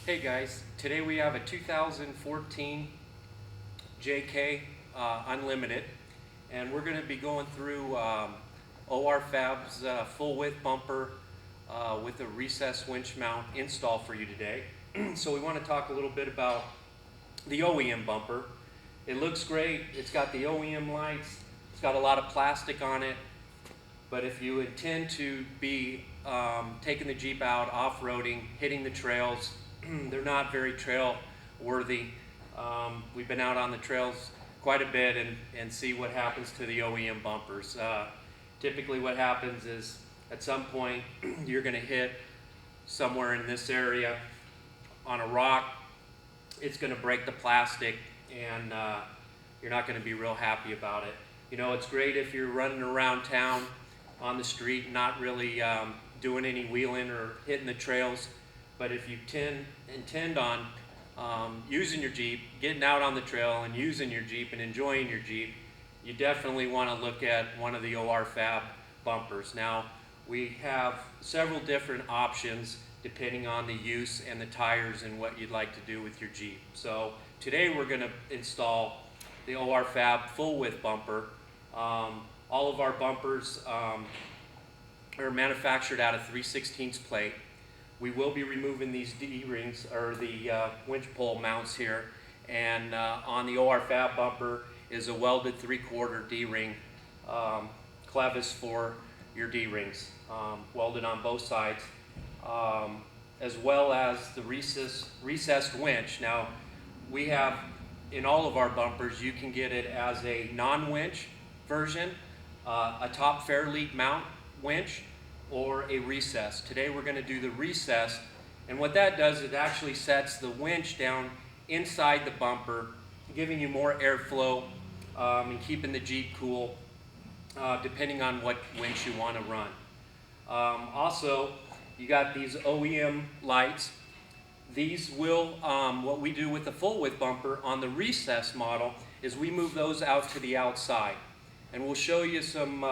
Hey guys, today we have a 2014 JK Unlimited, and we're going to be going through OR-Fab's full width bumper with a recessed winch mount install for you today. So we want to talk a little bit about the O.E.M bumper. It looks great. It's got the O.E.M lights. It's got a lot of plastic on it. But if you intend to be taking the Jeep out, off-roading, hitting the trails, they're not very trail worthy. We've been out on the trails quite a bit and see what happens to the O.E.M bumpers. Typically what happens is at some point you're going to hit somewhere in this area on a rock. It's going to break the plastic, and you're not going to be real happy about it. You know, it's great if you're running around town on the street, not really doing any wheeling or hitting the trails. But if you intend on using your Jeep, getting out on the trail and using your Jeep and enjoying your Jeep, you definitely want to look at one of the OR-Fab bumpers. Now, we have several different options depending on the use and the tires and what you'd like to do with your Jeep. So today we're going to install the OR-Fab full width bumper. All of our bumpers are manufactured out of 3/16 plate. We will be removing these D-rings, or the winch pole mounts here, and on the OR-Fab bumper is a welded 3/4 D-ring clevis for your D-rings, welded on both sides, as well as the recessed winch. Now, we have in all of our bumpers, you can get it as a non-winch version, a top fairlead mount winch, or a recess. Today we're going to do the recess, and what that does, it actually sets the winch down inside the bumper, giving you more airflow and keeping the Jeep cool depending on what winch you want to run. Also, you got these O.E.M lights. These will, what we do with the full width bumper on the recess model is we move those out to the outside, and we'll show you some.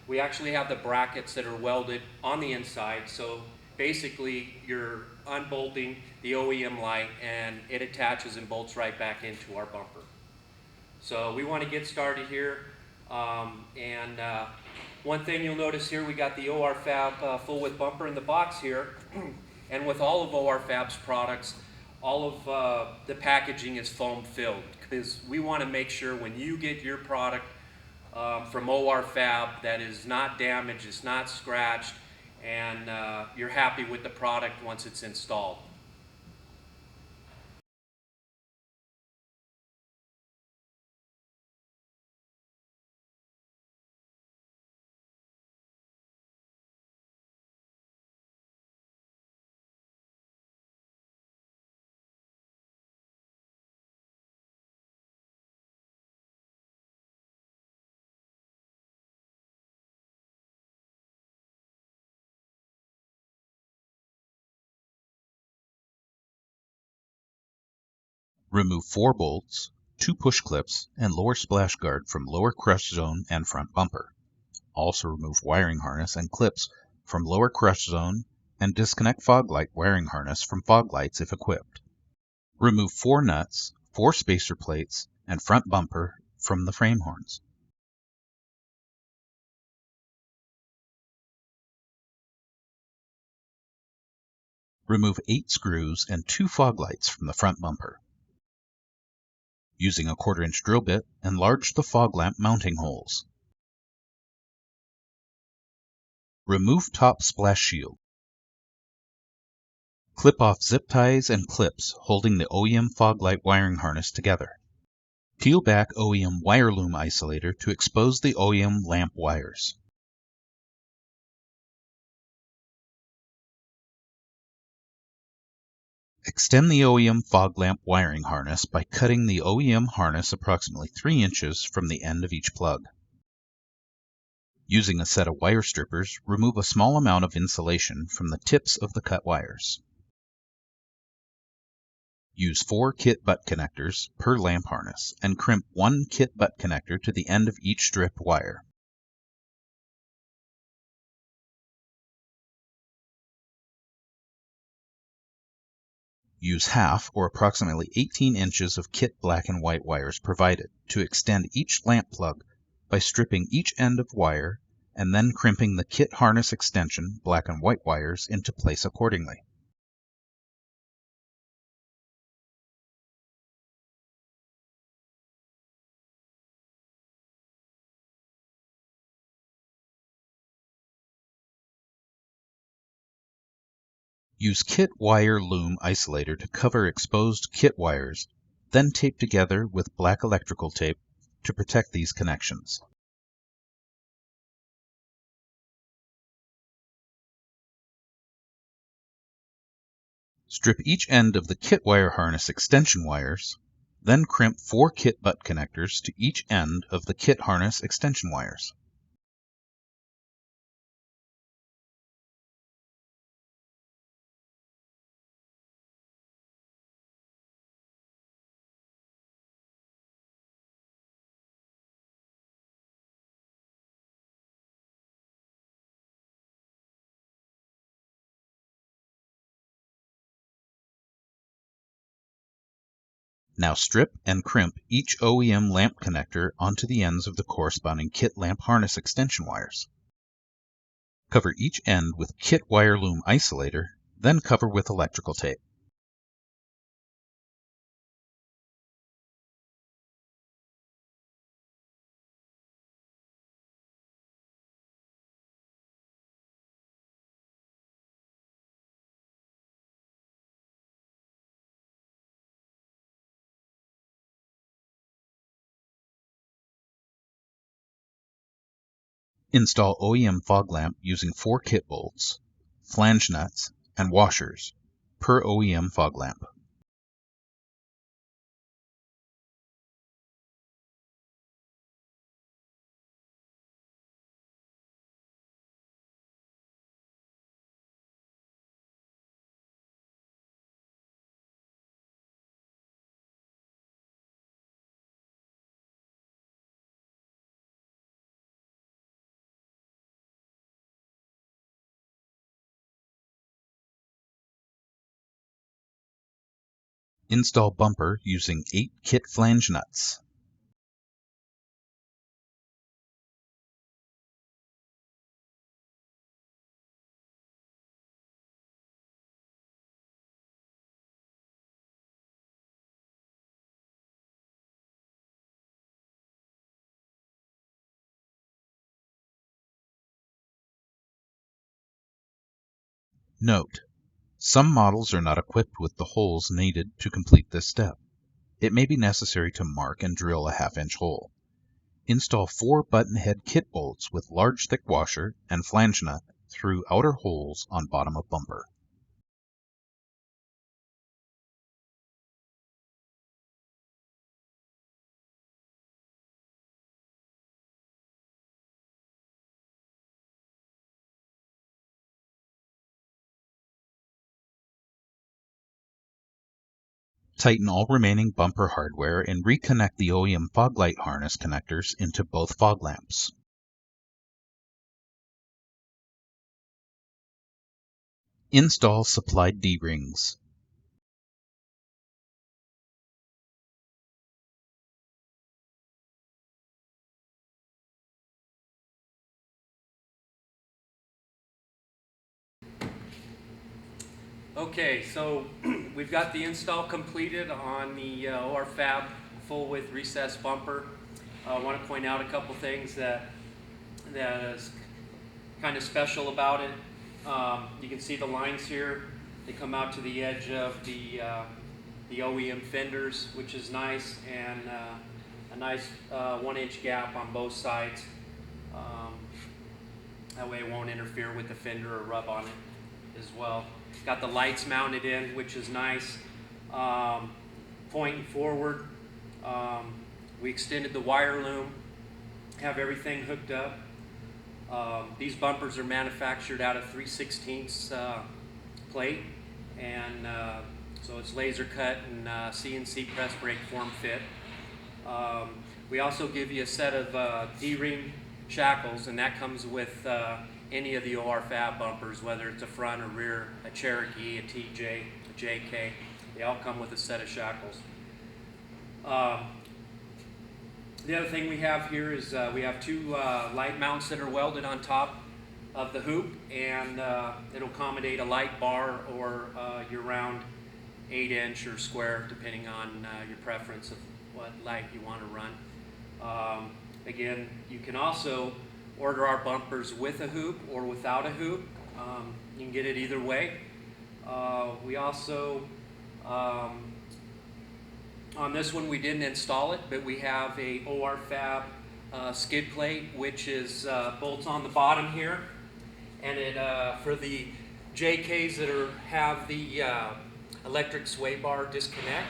We actually have the brackets that are welded on the inside, so basically you're unbolting the O.E.M light and it attaches and bolts right back into our bumper. So we want to get started here, one thing you'll notice here, we got the OR-Fab full width bumper in the box here, and with all of OR-Fab's products, all of the packaging is foam filled, because we want to make sure when you get your product from OR-Fab that is not damaged, it's not scratched, and you're happy with the product once it's installed. Remove 4 bolts, 2 push clips, and lower splash guard from lower crush zone and front bumper. Also remove wiring harness and clips from lower crush zone and disconnect fog light wiring harness from fog lights if equipped. Remove 4 nuts, 4 spacer plates, and front bumper from the frame horns. Remove 8 screws and 2 fog lights from the front bumper. Using a 1/4-inch drill bit, enlarge the fog lamp mounting holes. Remove top splash shield. Clip off zip ties and clips holding the O.E.M fog light wiring harness together. Peel back O.E.M wire loom isolator to expose the O.E.M lamp wires. Extend the O.E.M fog lamp wiring harness by cutting the O.E.M harness approximately 3 inches from the end of each plug. Using a set of wire strippers, remove a small amount of insulation from the tips of the cut wires. Use 4 kit butt connectors per lamp harness and crimp 1 kit butt connector to the end of each stripped wire. Use half or approximately 18 inches of kit black and white wires provided to extend each lamp plug by stripping each end of wire and then crimping the kit harness extension black and white wires into place accordingly. Use kit wire loom isolator to cover exposed kit wires, then tape together with black electrical tape to protect these connections. Strip each end of the kit wire harness extension wires, then crimp 4 kit butt connectors to each end of the kit harness extension wires. Now strip and crimp each O.E.M lamp connector onto the ends of the corresponding kit lamp harness extension wires. Cover each end with kit wire loom isolator, then cover with electrical tape. Install O.E.M fog lamp using 4 kit bolts, flange nuts, and washers per O.E.M fog lamp. Install bumper using 8 kit flange nuts. Note: some models are not equipped with the holes needed to complete this step. It may be necessary to mark and drill a 1/2-inch hole. Install 4 button head kit bolts with large thick washer and flange nut through outer holes on bottom of bumper. Tighten all remaining bumper hardware and reconnect the O.E.M fog light harness connectors into both fog lamps. Install supplied D-rings. Okay, so we've got the install completed on the OR-Fab full width recessed bumper. I want to point out a couple things that is kind of special about it. You can see the lines here. They come out to the edge of the O.E.M fenders, which is nice, and a nice 1-inch gap on both sides. That way it won't interfere with the fender or rub on it as well. Got the lights mounted in, which is nice. Pointing forward, we extended the wire loom, have everything hooked up. These bumpers are manufactured out of 3/16 plate, and so it's laser cut and CNC press brake form fit. We also give you a set of D-ring shackles, and that comes with any of the OR-Fab bumpers, whether it's a front or rear, a Cherokee, a TJ, a JK. They all come with a set of shackles. The other thing we have here is we have two light mounts that are welded on top of the hoop, and it'll accommodate a light bar or your round 8-inch or square, depending on your preference of what light you want to run. Again, you can also order our bumpers with a hoop or without a hoop. You can get it either way. We also, on this one we didn't install it, but we have a OR-Fab skid plate, which is bolts on the bottom here. And it for the JKs that have the electric sway bar disconnect,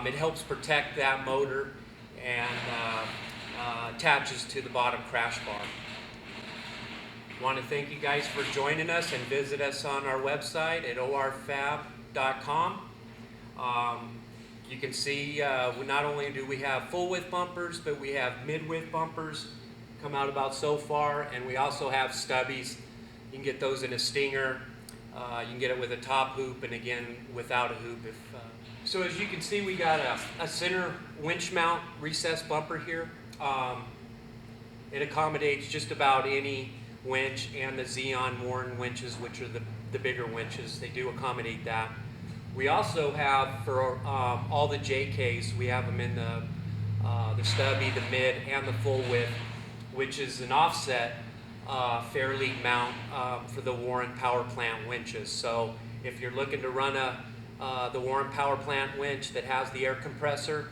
it helps protect that motor and attaches to the bottom crash bar. I want to thank you guys for joining us, and visit us on our website at OR-Fab.com. You can see not only do we have full width bumpers, but we have mid width bumpers come out about so far, and we also have stubbies. You can get those in a stinger. You can get it with a top hoop, and again without a hoop. So as you can see, we got a center winch mount recessed bumper here. It accommodates just about any winch, and the Xeon Warren winches, which are the bigger winches. They do accommodate that. We also have, for all the JKs, we have them in the stubby, the mid, and the full width, which is an offset Fairlead mount for the Warren power plant winches. So if you're looking to run the Warren power plant winch that has the air compressor,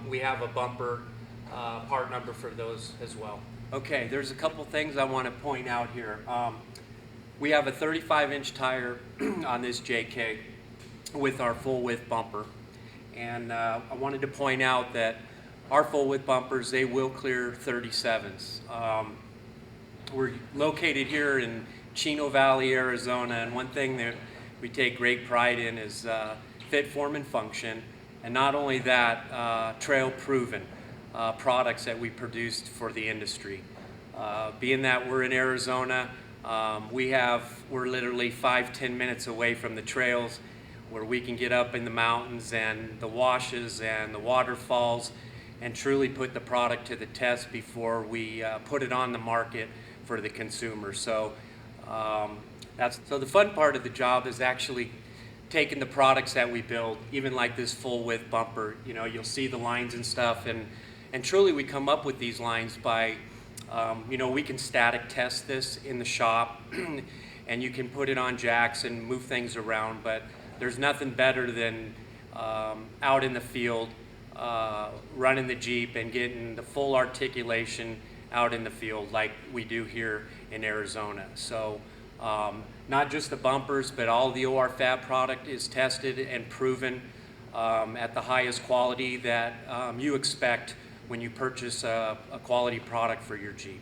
we have a bumper part number for those as well. Okay, there's a couple things I want to point out here. We have a 35-inch tire on this JK with our full width bumper, and I wanted to point out that our full width bumpers, they will clear 37s. We're located here in Chino Valley, Arizona, and one thing that we take great pride in is fit, form, and function, and not only that, trail proven products that we produced for the industry. Being that we're in Arizona, we're literally 5-10 minutes away from the trails, where we can get up in the mountains and the washes and the waterfalls and truly put the product to the test before we put it on the market for the consumer. So so the fun part of the job is actually taking the products that we build, even like this full width bumper. You know, you'll see the lines and stuff, and truly we come up with these lines by, you know, we can static test this in the shop and you can put it on jacks and move things around, but there's nothing better than out in the field, running the Jeep and getting the full articulation out in the field like we do here in Arizona. So not just the bumpers, but all the OR-Fab product is tested and proven at the highest quality that you expect when you purchase a quality product for your Jeep.